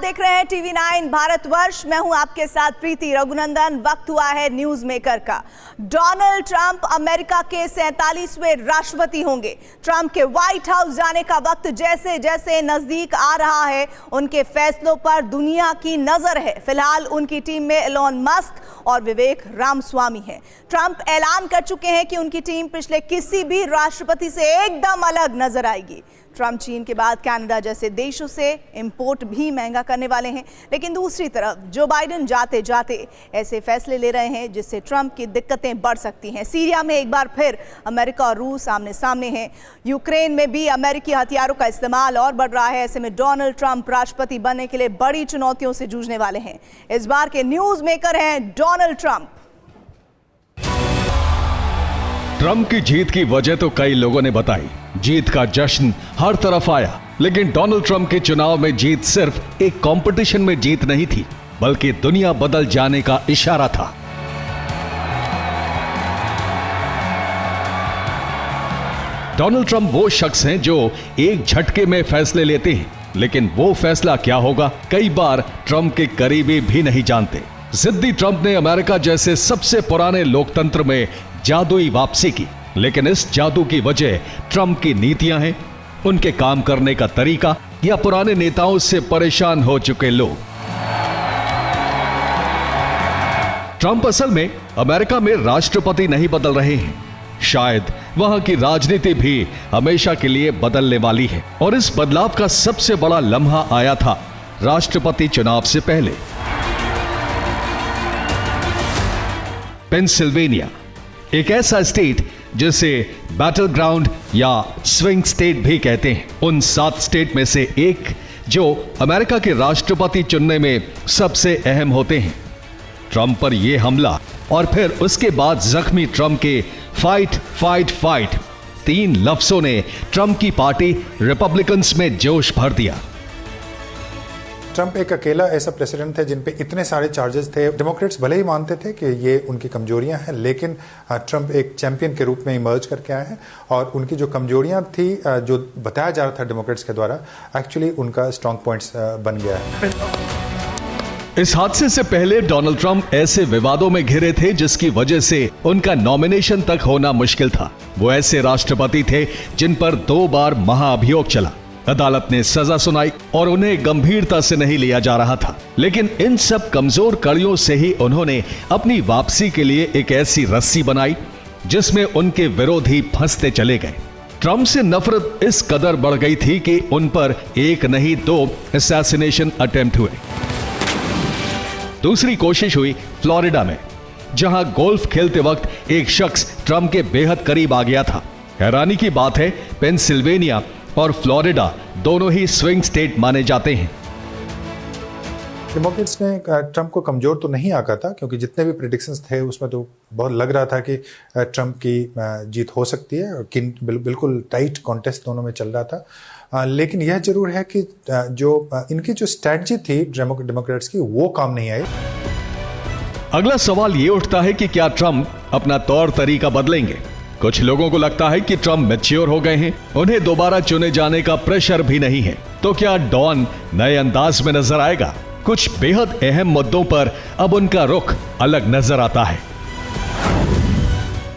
देख रहे हैं टीवी 9 भारतवर्ष। मैं हूं आपके साथ प्रीति रघुनंदन। वक्त हुआ है न्यूज मेकर का। डोनाल्ड ट्रंप अमेरिका के 47वें राष्ट्रपति होंगे। ट्रंप के व्हाइट हाउस जाने का वक्त जैसे जैसे नजदीक आ रहा है, उनके फैसलों पर दुनिया की नजर है। फिलहाल उनकी टीम में एलोन मस्क और विवेक रामस्वामी हैं। ट्रंप ऐलान कर चुके हैं कि उनकी टीम पिछले किसी भी राष्ट्रपति से एकदम अलग नजर आएगी। ट्रंप चीन के बाद कनाडा जैसे देशों से इंपोर्ट भी महंगा करने वाले हैं। लेकिन दूसरी तरफ जो बाइडेन जाते जाते ऐसे फैसले ले रहे हैं जिससे ट्रंप की दिक्कतें बढ़ सकती हैं। सीरिया में एक बार फिर अमेरिका और रूस आमने सामने हैं। यूक्रेन में भी अमेरिकी हथियारों का इस्तेमाल और बढ़ रहा है। ऐसे में डोनाल्ड ट्रंप राष्ट्रपति बनने के लिए बड़ी चुनौतियों से जूझने वाले हैं। इस बार के न्यूज मेकर हैं डोनाल्ड ट्रंप। ट्रंप की जीत की वजह तो कई लोगों ने बताई। जीत का जश्न हर तरफ आया, लेकिन डोनाल्ड ट्रंप के चुनाव में जीत सिर्फ एक कंपटीशन में जीत नहीं थी, बल्कि दुनिया बदल जाने का इशारा था। डोनाल्ड ट्रंप वो शख्स हैं जो एक झटके में फैसले लेते हैं, लेकिन वो फैसला क्या होगा कई बार ट्रंप के करीबी भी नहीं जानते। जिद्दी ट्रंप ने अमेरिका जैसे सबसे पुराने लोकतंत्र में जादुई वापसी की, लेकिन इस जादू की वजह ट्रंप की नीतियां हैं, उनके काम करने का तरीका या पुराने नेताओं से परेशान हो चुके लोग। ट्रंप असल में अमेरिका में राष्ट्रपति नहीं बदल रहे हैं, शायद वहां की राजनीति भी हमेशा के लिए बदलने वाली है। और इस बदलाव का सबसे बड़ा लम्हा आया था राष्ट्रपति चुनाव से पहले। पेंसिल्वेनिया एक ऐसा स्टेट जिसे बैटल ग्राउंड या स्विंग स्टेट भी कहते हैं, उन 7 स्टेट में से एक जो अमेरिका के राष्ट्रपति चुनने में सबसे अहम होते हैं। ट्रंप पर यह हमला और फिर उसके बाद जख्मी ट्रंप के फाइट फाइट फाइट 3 लफ्जों ने ट्रंप की पार्टी रिपब्लिकन्स में जोश भर दिया। ट्रंप एक अकेला ऐसा प्रेसिडेंट थे जिन पे इतने सारे चार्जेस थे। डेमोक्रेट्स भले ही मानते थे कि ये उनकी कमजोरियां हैं, लेकिन ट्रंप एक चैंपियन के रूप में इमर्ज करके आए हैं और उनकी जो कमजोरियां थी, जो बताया जा रहा था डेमोक्रेट्स के द्वारा, एक्चुअली उनका स्ट्रॉन्ग पॉइंट्स बन गया है। इस हादसे से पहले डोनाल्ड ट्रंप ऐसे विवादों में घिरे थे जिसकी वजह से उनका नॉमिनेशन तक होना मुश्किल था। वो ऐसे राष्ट्रपति थे जिन पर 2 बार महाअभियोग चला, अदालत ने सजा सुनाई और उन्हें गंभीरता से नहीं लिया जा रहा था। लेकिन इन सब कमजोर कड़ियों से ही उन्होंने अपनी वापसी के लिए एक ऐसी रस्सी बनाई जिसमें उनके विरोधी फंसते चले गए। ट्रंप से नफरत इस कदर बढ़ गई थी कि उन पर एक नहीं 2 असैसिनेशन अटेम्प्ट हुए। दूसरी कोशिश हुई फ्लोरिडा में, जहां गोल्फ खेलते वक्त एक शख्स ट्रंप के बेहद करीब आ गया था। हैरानी की बात है, पेंसिल्वेनिया और फ्लोरिडा दोनों ही स्विंग स्टेट माने जाते हैं। डेमोक्रेट्स ने ट्रंप को कमजोर तो नहीं आंका था, क्योंकि जितने भी प्रेडिक्शंस थे उसमें तो बहुत लग रहा था कि ट्रंप की जीत हो सकती है। बिल्कुल टाइट कॉन्टेस्ट दोनों में चल रहा था। लेकिन यह जरूर है कि जो इनकी जो स्ट्रैटेजी थी डेमोक्रेट्स की, वो काम नहीं आई। अगला सवाल ये उठता है कि क्या ट्रंप अपना तौर तरीका बदलेंगे। कुछ लोगों को लगता है कि ट्रंप मैच्योर हो गए हैं, उन्हें दोबारा चुने जाने का प्रेशर भी नहीं है। तो क्या डॉन नए अंदाज में नजर आएगा? कुछ बेहद अहम मुद्दों पर अब उनका रुख अलग नजर आता है।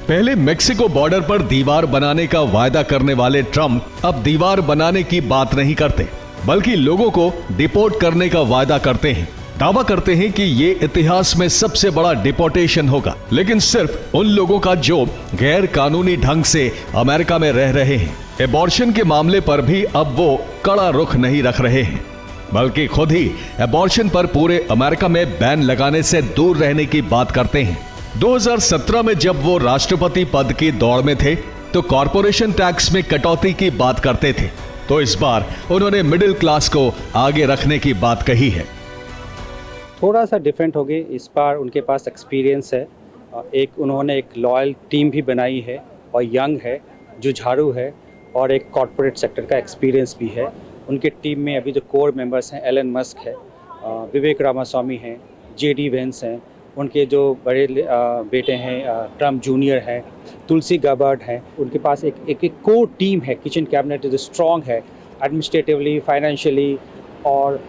पहले मेक्सिको बॉर्डर पर दीवार बनाने का वायदा करने वाले ट्रंप अब दीवार बनाने की बात नहीं करते, बल्कि लोगों को डिपोर्ट करने का वायदा करते हैं। दावा करते हैं कि ये इतिहास में सबसे बड़ा डिपोर्टेशन होगा, लेकिन सिर्फ उन लोगों का जो गैर कानूनी ढंग से अमेरिका में रह रहे हैं। एबॉर्शन के मामले पर भी अब वो कड़ा रुख नहीं रख रहे हैं, बल्कि खुद ही एबॉर्शन पर पूरे अमेरिका में बैन लगाने से दूर रहने की बात करते हैं। 2017 में जब वो राष्ट्रपति पद की दौड़ में थे तो कॉरपोरेशन टैक्स में कटौती की बात करते थे, तो इस बार उन्होंने मिडिल क्लास को आगे रखने की बात कही है। थोड़ा सा डिफरेंट हो गई इस बार, उनके पास एक्सपीरियंस है, उन्होंने एक लॉयल टीम भी बनाई है और यंग है, जुझारू है और एक कॉरपोरेट सेक्टर का एक्सपीरियंस भी है। उनके टीम में अभी जो कोर मेंबर्स हैं, एलन मस्क है, विवेक रामास्वामी हैं, जेडी वेंस हैं, उनके जो बड़े बेटे हैं ट्रम्प जूनियर हैं, तुलसी गबार्ड हैं। उनके पास एक कोर टीम है, किचन कैबिनेट जो स्ट्रॉन्ग है एडमिनिस्ट्रेटिवली, फाइनेंशियली और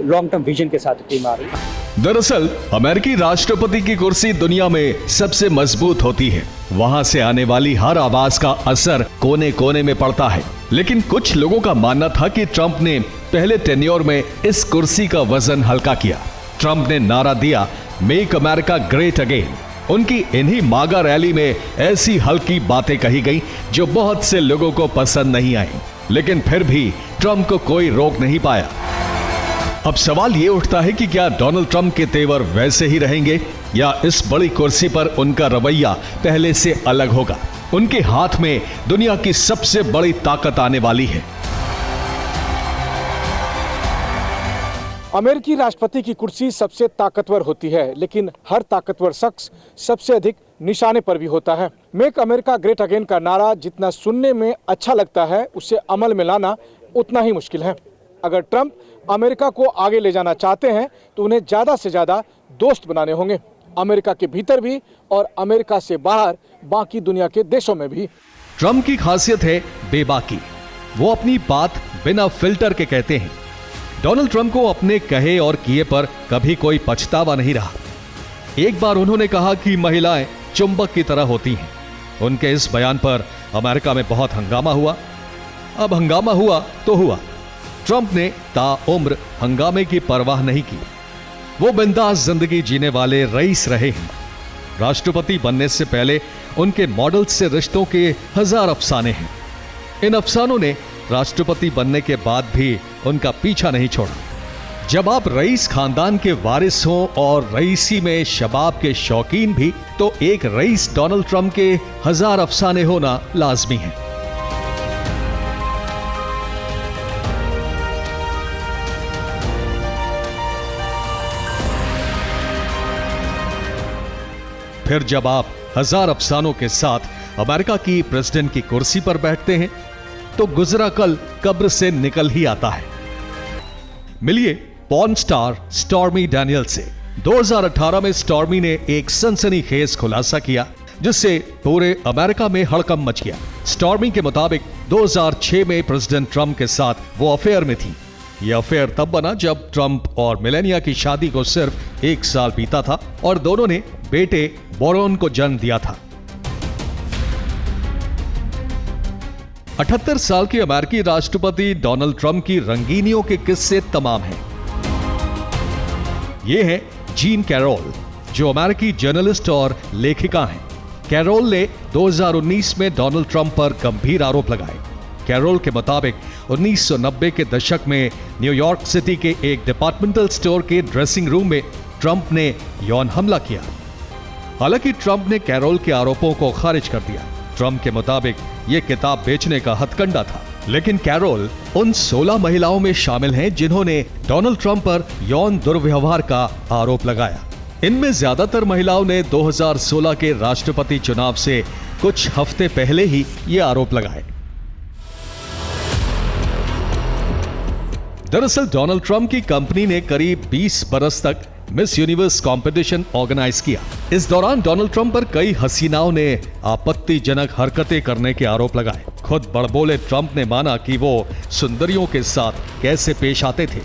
लॉन्ग टर्म विजन के साथ टीम आ रही है। दरअसल अमेरिकी राष्ट्रपति की कुर्सी दुनिया में सबसे मजबूत होती है। वहां से आने वाली हर आवाज का असर कोने कोने में पड़ता है। लेकिन कुछ लोगों का मानना था कि ट्रंप ने पहले टेन्योर में इस कुर्सी का वजन हल्का किया। ट्रंप ने नारा दिया, मेक अमेरिका ग्रेट अगेन। उनकी इन्हीं मागा रैली में ऐसी हल्की बातें कही गई जो बहुत से लोगों को पसंद नहीं आई। लेकिन फिर भी ट्रंप को कोई रोक नहीं पाया। अब सवाल ये उठता है कि क्या डोनाल्ड ट्रंप के तेवर वैसे ही रहेंगे या इस बड़ी कुर्सी पर उनका रवैया पहले से अलग होगा। उनके हाथ में दुनिया की सबसे बड़ी ताकत आने वाली है। अमेरिकी राष्ट्रपति की कुर्सी सबसे ताकतवर होती है, लेकिन हर ताकतवर शख्स सबसे अधिक निशाने पर भी होता है। मेक अमेरिका ग्रेट अगेन का नारा जितना सुनने में अच्छा लगता है, उसे अमल में लाना उतना ही मुश्किल है। अगर ट्रंप अमेरिका को आगे ले जाना चाहते हैं तो उन्हें ज़्यादा से ज़्यादा दोस्त बनाने होंगे, अमेरिका के भीतर भी और अमेरिका से बाहर बाकी दुनिया के देशों में भी। ट्रंप की खासियत है बेबाकी। वो अपनी बात बिना फिल्टर के कहते हैं। डोनाल्ड ट्रंप को अपने कहे और किए पर कभी कोई पछतावा नहीं रहा। एक बार उन्होंने कहा कि महिलाएं चुंबक की तरह होती हैं। उनके इस बयान पर अमेरिका में बहुत हंगामा हुआ। अब हंगामा हुआ तो हुआ। ट्रंप ने ताउम्र हंगामे की परवाह नहीं की। वो बिंदास जिंदगी जीने वाले रईस रहे हैं। राष्ट्रपति बनने से पहले उनके मॉडल से रिश्तों के 1000 अफसाने हैं। इन अफसानों ने राष्ट्रपति बनने के बाद भी उनका पीछा नहीं छोड़ा। जब आप रईस खानदान के वारिस हों और रईसी में शबाब के शौकीन भी, तो एक रईस डोनाल्ड ट्रंप के 1000 अफसाने होना लाजमी है। फिर जब आप 1000 अफसानों के साथ अमेरिका की प्रेसिडेंट की कुर्सी पर बैठते हैं तो गुजरा कल कब्र से निकल ही आता है। मिलिए पॉर्न स्टार स्टॉर्मी डैनियल से। 2018 में स्टॉर्मी ने एक सनसनीखेज खुलासा किया जिससे पूरे अमेरिका में हड़कंप मच गया। स्टॉर्मी के मुताबिक 2006 में प्रेसिडेंट ट्रंप के साथ वो अफेयर में थी। यह अफेयर तब बना जब ट्रंप और मेलानिया की शादी को सिर्फ 1 साल बीता था और दोनों ने बेटे बोरोन को जन्म दिया था। 78 साल के अमेरिकी राष्ट्रपति डोनाल्ड ट्रंप की रंगीनियों के किस्से तमाम हैं। ये है जीन कैरोल, जो अमेरिकी जर्नलिस्ट और लेखिका हैं। कैरोल ने 2019 में डोनाल्ड ट्रंप पर गंभीर आरोप लगाए। कैरोल के मुताबिक 1990 के दशक में न्यूयॉर्क सिटी के एक डिपार्टमेंटल स्टोर के ड्रेसिंग रूम में ट्रंप ने यौन हमला किया। हालांकि ट्रंप ने कैरोल के आरोपों को खारिज कर दिया। ट्रंप के मुताबिक यह किताब बेचने का हथकंडा था। लेकिन कैरोल उन 16 महिलाओं में शामिल हैं जिन्होंने डोनाल्ड ट्रंप पर यौन दुर्व्यवहार का आरोप लगाया। इनमें ज्यादातर महिलाओं ने 2016 के राष्ट्रपति चुनाव से कुछ हफ्ते पहले ही ये आरोप लगाए। दरअसल डोनाल्ड ट्रंप की कंपनी ने करीब 20 बरस तक मिस यूनिवर्स कंपटीशन ऑर्गेनाइज किया। इस दौरान डोनाल्ड ट्रंप पर कई हसीनाओं ने आपत्तिजनक हरकतें करने के आरोप लगाए। खुद बड़बोले ट्रंप ने माना कि वो सुंदरियों के साथ कैसे पेश आते थे।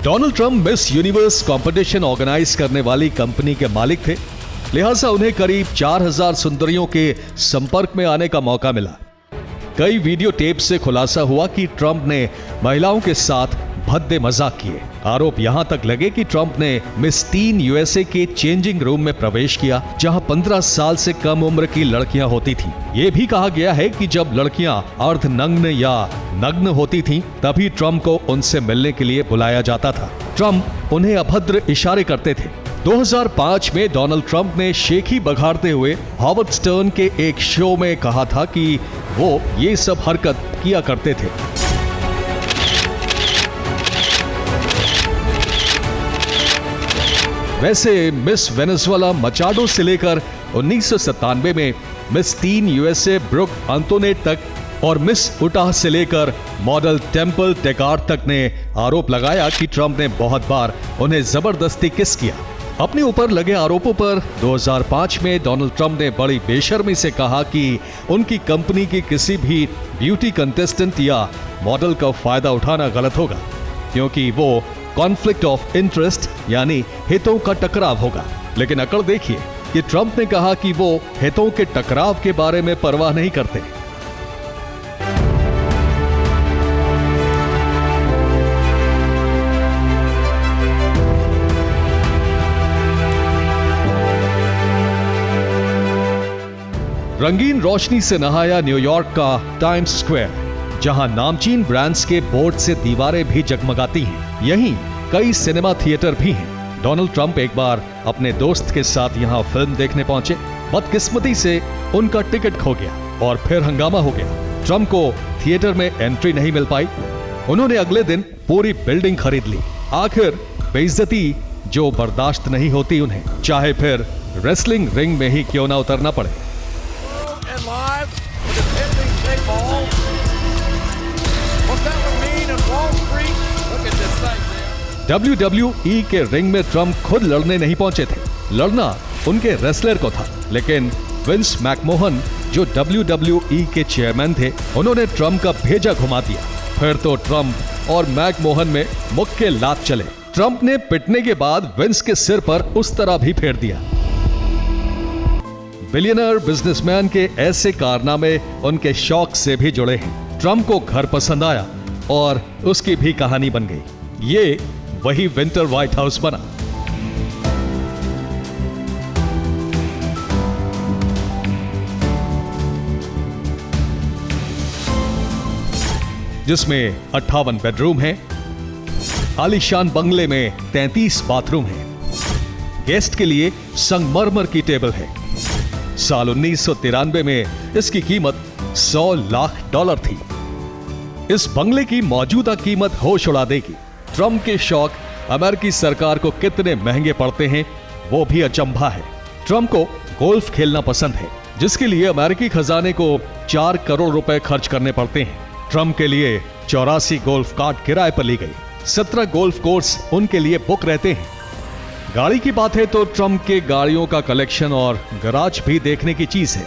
Donald Trump Miss Universe competition organise करने वाली कंपनी के मालिक थे, लिहाजा उन्हें करीब 4000 सुंदरियों के संपर्क में आने का मौका मिला। कई वीडियो टेप से खुलासा हुआ कि ट्रंप ने महिलाओं के साथ भद्दे मजाक किए। आरोप यहां तक लगे कि ट्रंप ने मिस टीन यूएसए के चेंजिंग रूम में प्रवेश किया, जहां 15 साल से कम उम्र की लड़कियां होती थीं। यह भी कहा गया है कि जब लड़कियां अर्धनग्न या नग्न होती थीं, तभी ट्रंप को उनसे मिलने के लिए बुलाया जाता था। ट्रंप उन्हें अभद्र इशारे करते थे। 2005 में डोनाल्ड ट्रंप ने शेखी बघाड़ते हुए हॉवर्ड स्टर्न के एक शो में कहा था कि वो ये सब हरकत किया करते थे। वैसे मिस वेनेजुएला मचाडो से लेकर 1997 में Miss Teen USA Brooke Antoinette तक और मिस उटाह से लेकर मॉडल टेम्पल टेकार तक ने आरोप लगाया कि ट्रंप ने बहुत बार उन्हें जबरदस्ती किस किया। अपने ऊपर लगे आरोपों पर 2005 में डोनाल्ड ट्रंप ने बड़ी बेशर्मी से कहा कि उनकी कंपनी की किसी भी ब्यूटी कंटेस्टेंट या मॉडल का फायदा उठाना गलत होगा, क्योंकि वो कॉन्फ्लिक्ट ऑफ इंटरेस्ट यानी हितों का टकराव होगा। लेकिन अकड़ देखिए कि ट्रंप ने कहा कि वो हितों के टकराव के बारे में परवाह नहीं करते। रंगीन रोशनी से नहाया न्यूयॉर्क का टाइम्स स्क्वायर, जहां नामचीन ब्रांड्स के बोर्ड से दीवारें भी जगमगाती हैं। यहीं कई सिनेमा थिएटर भी हैं। डोनाल्ड ट्रंप एक बार अपने दोस्त के साथ यहां फिल्म देखने पहुंचे। बदकिस्मती से उनका टिकट खो गया और फिर हंगामा हो गया। ट्रंप को थिएटर में एंट्री नहीं मिल पाई। उन्होंने अगले दिन पूरी बिल्डिंग खरीद ली। आखिर बेइज्जती जो बर्दाश्त नहीं होती उन्हें, चाहे फिर रेसलिंग रिंग में ही क्यों ना उतरना पड़े। Live with a pending big ball. What that would mean in Wall Street? Look at this thing, man. WWE के रिंग में ट्रंप खुद लड़ने नहीं पहुंचे थे। लड़ना उनके रेसलर को था। लेकिन विंस मैकमोहन जो WWE के चेयरमैन थे, उन्होंने ट्रंप का भेजा घुमा दिया। फिर तो ट्रंप और मैकमोहन में मुक्के लात चले। ट्रंप ने पिटने के बाद विंस के सिर पर उस तरह भी फेर दिया। बिलियनर बिजनेसमैन के ऐसे कारनामे उनके शौक से भी जुड़े हैं। ट्रंप को घर पसंद आया और उसकी भी कहानी बन गई। ये वही विंटर व्हाइट हाउस बना। जिसमें 58 बेडरूम हैं, आलीशान बंगले में 33 बाथरूम हैं, गेस्ट के लिए संगमरमर की टेबल है। साल 1993 में इसकी कीमत $100 लाख थी। इस बंगले की मौजूदा कीमत होश उड़ा देगी। ट्रंप के शौक अमेरिकी सरकार को कितने महंगे पड़ते हैं वो भी अचंभा है। ट्रंप को गोल्फ खेलना पसंद है, जिसके लिए अमेरिकी खजाने को 4 करोड़ रुपए खर्च करने पड़ते हैं। ट्रंप के लिए 84 गोल्फ कार्ट किराए पर ली गई। 17 गोल्फ कोर्स उनके लिए बुक रहते हैं। गाड़ी की बात है तो ट्रंप के गाड़ियों का कलेक्शन और गराज भी देखने की चीज है।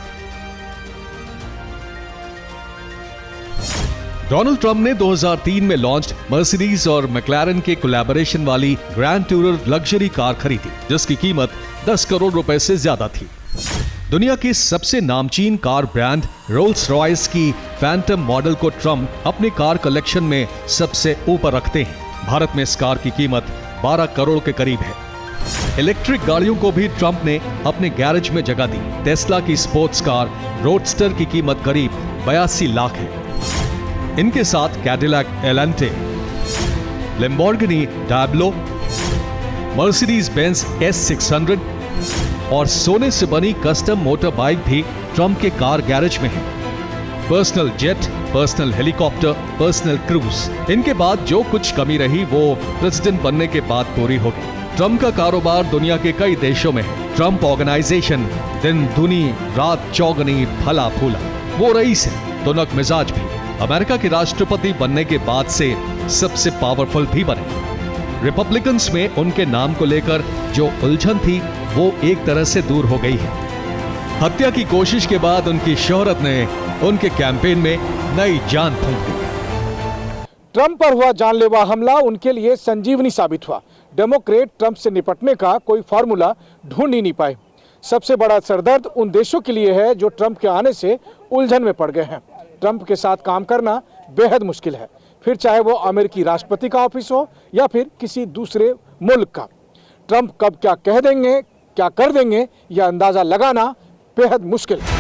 डोनाल्ड ट्रंप ने 2003 में लॉन्च मर्सिडीज और मैक्लारेन के कोलैबोरेशन वाली ग्रैंड टूरर लग्जरी कार खरीदी, जिसकी कीमत 10 करोड़ रुपए से ज्यादा थी। दुनिया की सबसे नामचीन कार ब्रांड रोल्स रॉयस की फैंटम मॉडल को ट्रंप अपने कार कलेक्शन में सबसे ऊपर रखते हैं। भारत में इस कार की कीमत 12 करोड़ के करीब है। इलेक्ट्रिक गाड़ियों को भी ट्रंप ने अपने गैरेज में जगह दी। टेस्ला की स्पोर्ट्स कार रोडस्टर की कीमत करीब 82 लाख है। इनके साथ Cadillac Allante, Lamborghini Diablo, Mercedes Benz S600 और सोने से बनी कस्टम मोटर बाइक भी ट्रंप के कार गैरेज में है। Personal jet, personal helicopter, personal cruise, इनके बाद जो कुछ कमी रही वो प्रेसिडेंट बनने के बाद पूरी होगी। ट्रंप का कारोबार दुनिया के कई देशों में है। ट्रंप ऑर्गेनाइजेशन दिन दुनी रात चौगनी फला फूला। वो रईस है, तुनक मिजाज भी। अमेरिका के राष्ट्रपति बनने के बाद से सबसे पावरफुल भी बने। रिपब्लिकन्स में उनके नाम को लेकर जो उलझन थी वो एक तरह से दूर हो गई है। हत्या की कोशिश के बाद उनकी शोहरत ने उनके कैंपेन में नई जान फूंक दी। ट्रंप पर हुआ जानलेवा हमला उनके लिए संजीवनी साबित हुआ। डेमोक्रेट ट्रंप से निपटने का कोई फार्मूला ढूंढ ही नहीं पाए। सबसे बड़ा सरदर्द उन देशों के लिए है जो ट्रंप के आने से उलझन में पड़ गए हैं। ट्रंप के साथ काम करना बेहद मुश्किल है, फिर चाहे वो अमेरिकी राष्ट्रपति का ऑफिस हो या फिर किसी दूसरे मुल्क का। ट्रंप कब क्या कह देंगे, क्या कर देंगे, यह अंदाजा लगाना बेहद मुश्किल है।